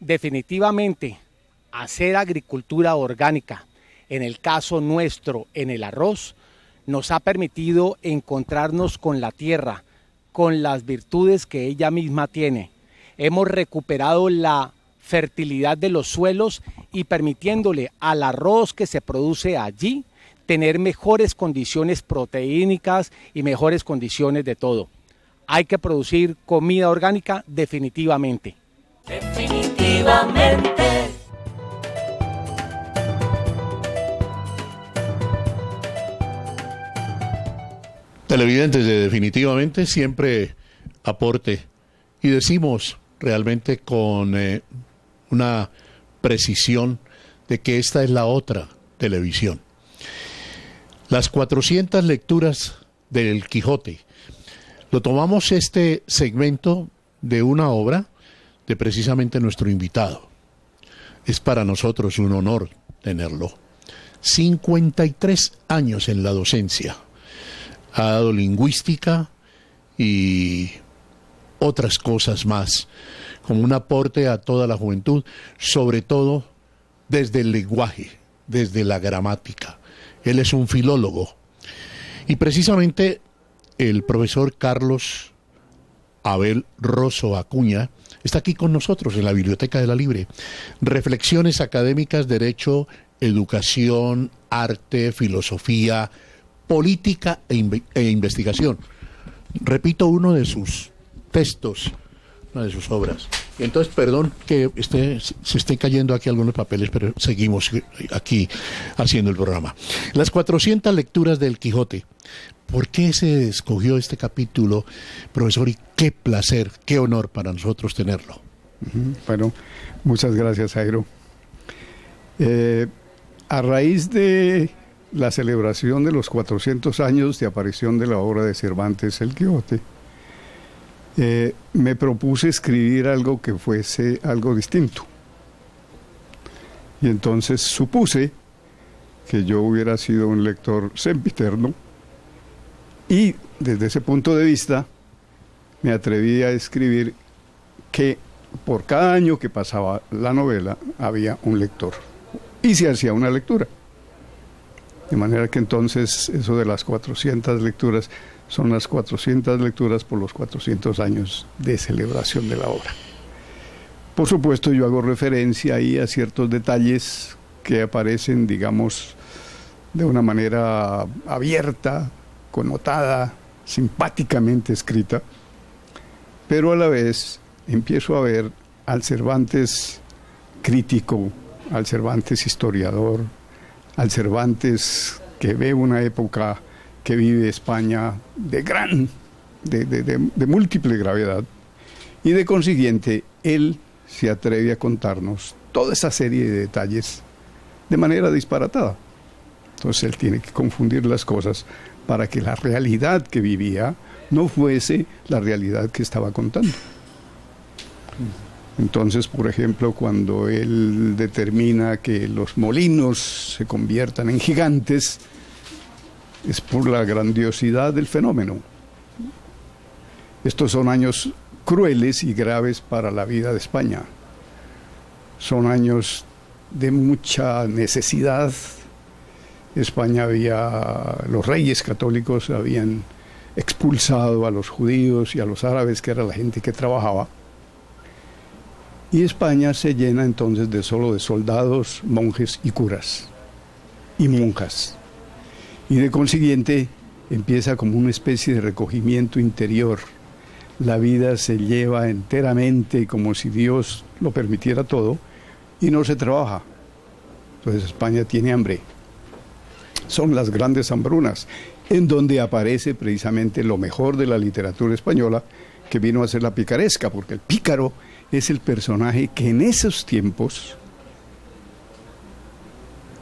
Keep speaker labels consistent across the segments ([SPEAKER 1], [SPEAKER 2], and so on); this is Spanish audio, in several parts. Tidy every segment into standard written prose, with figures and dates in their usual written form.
[SPEAKER 1] Definitivamente, hacer agricultura orgánica, en el caso nuestro, en el arroz, nos ha permitido encontrarnos con la tierra, con las virtudes que ella misma tiene. Hemos recuperado la fertilidad de los suelos y permitiéndole al arroz que se produce allí tener mejores condiciones proteínicas y mejores condiciones de todo. Hay que producir comida orgánica definitivamente.
[SPEAKER 2] Definitivamente.
[SPEAKER 3] Televidentes de Definitivamente, siempre aporte. Y decimos realmente con una precisión de que esta es la otra televisión. Las 400 lecturas del Quijote. Lo tomamos este segmento de una obra de precisamente nuestro invitado. Es para nosotros un honor tenerlo. 53 años en la docencia. Ha dado lingüística y otras cosas más, como un aporte a toda la juventud, sobre todo desde el lenguaje, desde la gramática. Él es un filólogo. Y precisamente el profesor Carlos Abel Rosso Acuña está aquí con nosotros en la Biblioteca de la Libre. Reflexiones académicas, derecho, educación, arte, filosofía, política e investigación. Repito uno de sus textos, una de sus obras. Entonces, perdón que se estén cayendo aquí algunos papeles, pero seguimos aquí haciendo el programa. Las 400 lecturas del Quijote. ¿Por qué se escogió este capítulo, profesor? Y qué placer, qué honor para nosotros tenerlo.
[SPEAKER 4] Bueno, muchas gracias, Jairo. A raíz de la celebración de los 400 años de aparición de la obra de Cervantes, El Quijote, me propuse escribir algo que fuese algo distinto. Y entonces supuse que yo hubiera sido un lector sempiterno y desde ese punto de vista me atreví a escribir que por cada año que pasaba la novela había un lector y se hacía una lectura. De manera que entonces eso de las 400 lecturas son las 400 lecturas por los 400 años de celebración de la obra. Por supuesto, yo hago referencia ahí a ciertos detalles que aparecen, digamos, de una manera abierta, connotada, simpáticamente escrita, pero a la vez empiezo a ver al Cervantes crítico, al Cervantes historiador, al Cervantes que ve una época que vive España de múltiple gravedad, y de consiguiente él se atreve a contarnos toda esa serie de detalles de manera disparatada. Entonces él tiene que confundir las cosas para que la realidad que vivía no fuese la realidad que estaba contando. Entonces, por ejemplo, cuando él determina que los molinos se conviertan en gigantes, es por la grandiosidad del fenómeno. Estos son años crueles y graves para la vida de España. Son años de mucha necesidad. España los reyes católicos habían expulsado a los judíos y a los árabes, que era la gente que trabajaba. Y España se llena entonces solo de soldados, monjes y curas y monjas. Y de consiguiente empieza como una especie de recogimiento interior. La vida se lleva enteramente como si Dios lo permitiera todo y no se trabaja. Entonces España tiene hambre. Son las grandes hambrunas, en donde aparece precisamente lo mejor de la literatura española, que vino a ser la picaresca, porque el pícaro es el personaje que en esos tiempos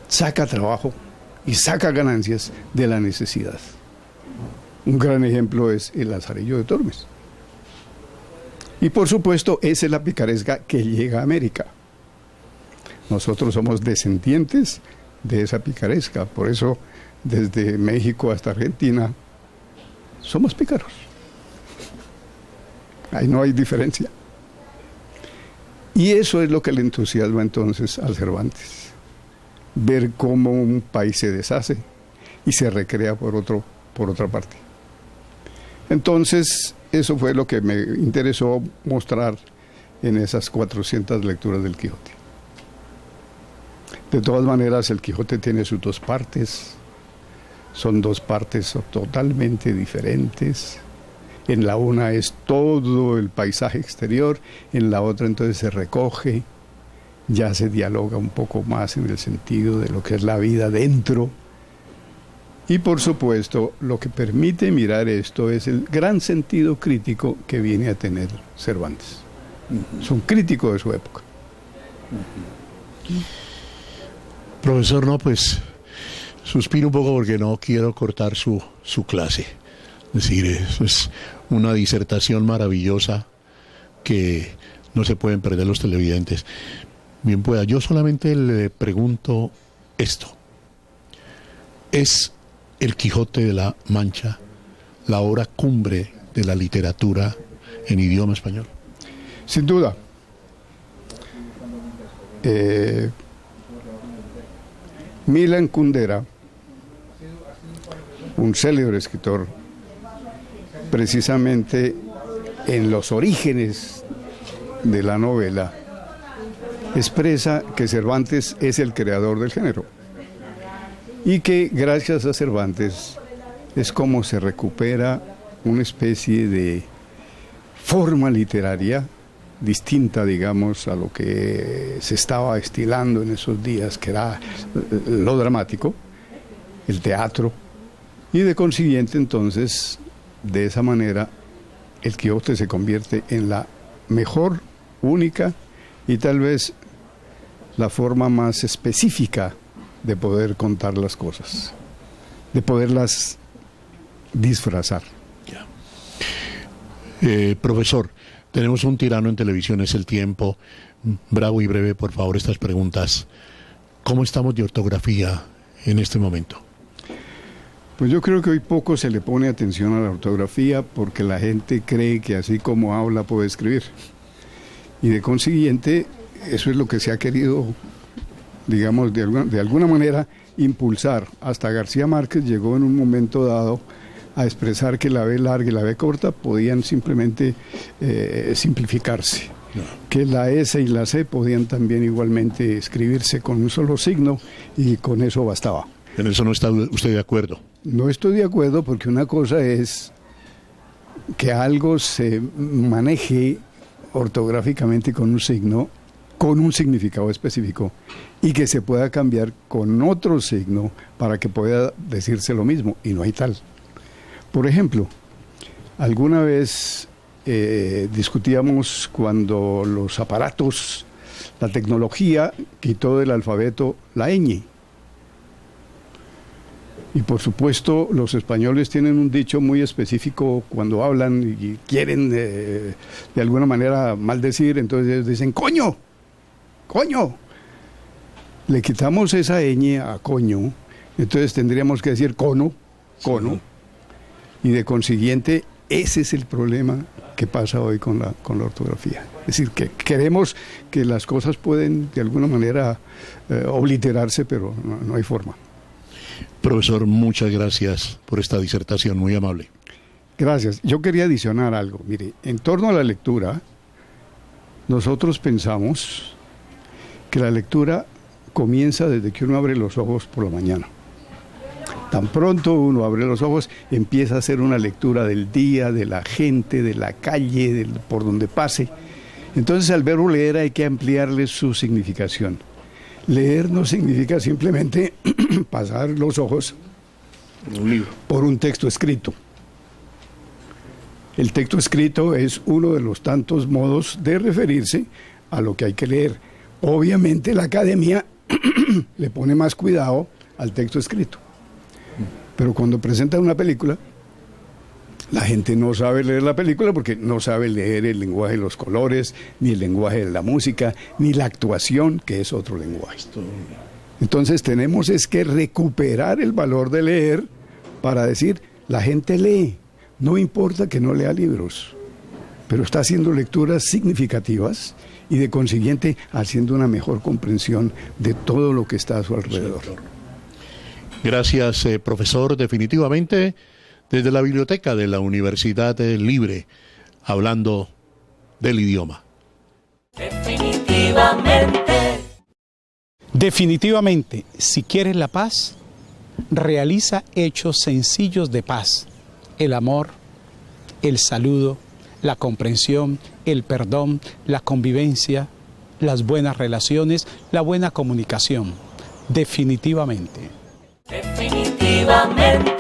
[SPEAKER 4] saca trabajo y saca ganancias de la necesidad. Un gran ejemplo es el Lazarillo de Tormes. Y por supuesto, esa es la picaresca que llega a América. Nosotros somos descendientes de esa picaresca, por eso desde México hasta Argentina somos pícaros. Ahí no hay diferencia. Y eso es lo que le entusiasma entonces al Cervantes, ver cómo un país se deshace y se recrea por otra parte. Entonces, eso fue lo que me interesó mostrar en esas 400 lecturas del Quijote. De todas maneras, el Quijote tiene sus dos partes, son dos partes totalmente diferentes. En la una es todo el paisaje exterior, en la otra entonces se recoge, ya se dialoga un poco más en el sentido de lo que es la vida dentro. Y por supuesto, lo que permite mirar esto es el gran sentido crítico que viene a tener Cervantes. Es un crítico de su época.
[SPEAKER 3] Profesor, no, pues suspiro un poco porque no quiero cortar su clase. Es decir, es una disertación maravillosa que no se pueden perder los televidentes. Bien pueda, yo solamente le pregunto esto. ¿Es El Quijote de la Mancha la obra cumbre de la literatura en idioma español?
[SPEAKER 4] Sin duda. Milan Kundera, un célebre escritor, precisamente en los orígenes de la novela, expresa que Cervantes es el creador del género y que gracias a Cervantes es como se recupera una especie de forma literaria distinta, digamos, a lo que se estaba estilando en esos días, que era lo dramático, el teatro, y de consiguiente entonces, de esa manera, el Quijote se convierte en la mejor, única y tal vez la forma más específica de poder contar las cosas, de poderlas disfrazar.
[SPEAKER 3] Ya. Profesor, tenemos un tirano en televisión, es el tiempo. Bravo y breve, por favor, estas preguntas. ¿Cómo estamos de ortografía en este momento?
[SPEAKER 4] Pues yo creo que hoy poco se le pone atención a la ortografía porque la gente cree que así como habla puede escribir. Y de consiguiente, eso es lo que se ha querido, digamos, de alguna manera impulsar. Hasta García Márquez llegó en un momento dado a expresar que la B larga y la B corta podían simplemente simplificarse. No. Que la S y la C podían también igualmente escribirse con un solo signo y con eso bastaba.
[SPEAKER 3] ¿En eso no está usted de acuerdo?
[SPEAKER 4] No estoy de acuerdo porque una cosa es que algo se maneje ortográficamente con un signo, con un significado específico, y que se pueda cambiar con otro signo para que pueda decirse lo mismo, y no hay tal. Por ejemplo, alguna vez discutíamos cuando los aparatos, la tecnología quitó del alfabeto la ñ. Y por supuesto los españoles tienen un dicho muy específico cuando hablan y quieren de alguna manera maldecir, entonces ellos dicen ¡coño! ¡Coño! Le quitamos esa ñ a coño, entonces tendríamos que decir cono, cono, sí. Y de consiguiente ese es el problema que pasa hoy con la ortografía. Es decir, que queremos que las cosas pueden de alguna manera obliterarse, pero no hay forma.
[SPEAKER 3] Profesor, muchas gracias por esta disertación, muy amable.
[SPEAKER 4] Gracias. Yo quería adicionar algo. Mire, en torno a la lectura, nosotros pensamos que la lectura comienza desde que uno abre los ojos por la mañana. Tan pronto uno abre los ojos, empieza a hacer una lectura del día, de la gente, de la calle, por donde pase. Entonces, al verbo leer hay que ampliarle su significación. Leer no significa simplemente pasar los ojos por un texto escrito. El texto escrito es uno de los tantos modos de referirse a lo que hay que leer. Obviamente la academia le pone más cuidado al texto escrito. Pero cuando presentan una película, la gente no sabe leer la película porque no sabe leer el lenguaje de los colores, ni el lenguaje de la música, ni la actuación, que es otro lenguaje. Entonces tenemos es que recuperar el valor de leer para decir, la gente lee, no importa que no lea libros. pero está haciendo lecturas significativas y de consiguiente haciendo una mejor comprensión de todo lo que está a su alrededor.
[SPEAKER 3] Gracias, profesor. Definitivamente, desde la biblioteca de la Universidad Libre, hablando del idioma.
[SPEAKER 2] Definitivamente, si quieres la paz, realiza hechos sencillos de paz. El amor, el saludo, la comprensión, el perdón, la convivencia, las buenas relaciones, la buena comunicación. Definitivamente.
[SPEAKER 5] Definitivamente.